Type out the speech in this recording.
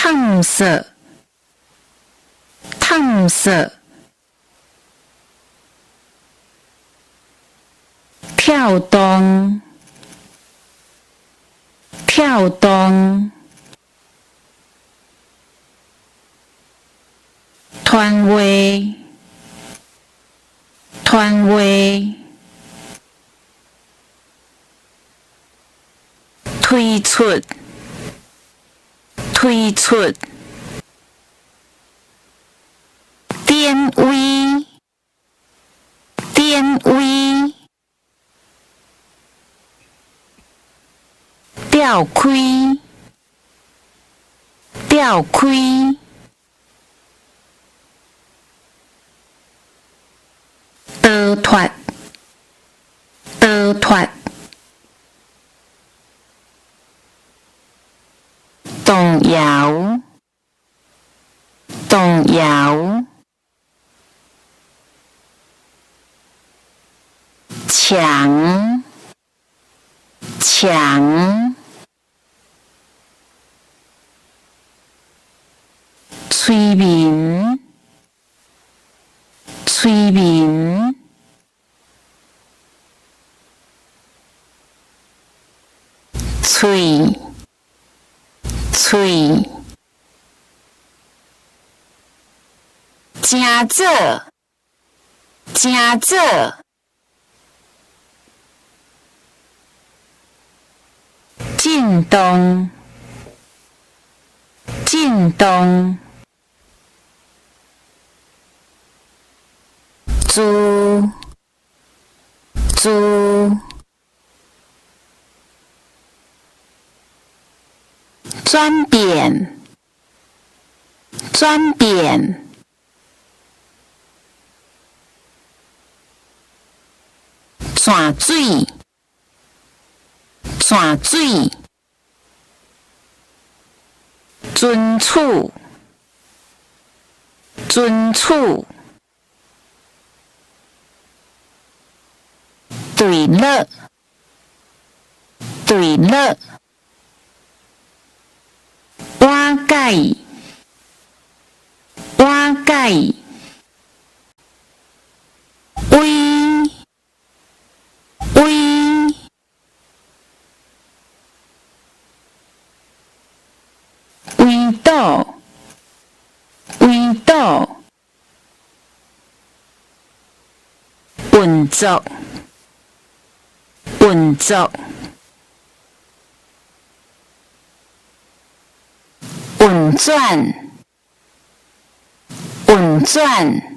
探索，探索。跳动，跳动。团围，团围。推出，推出。点位，点位。吊开，吊开。逃脱，逃脱。动摇，动摇。强，强。催眠，催眠。喙，喙。正做，正做。进动，进动。租，租。转变，转变。泉水，泉水。存储，存储。对了，对了。瓦解，瓦解。微，微。围堵，围堵。运作，运作。运转，运转。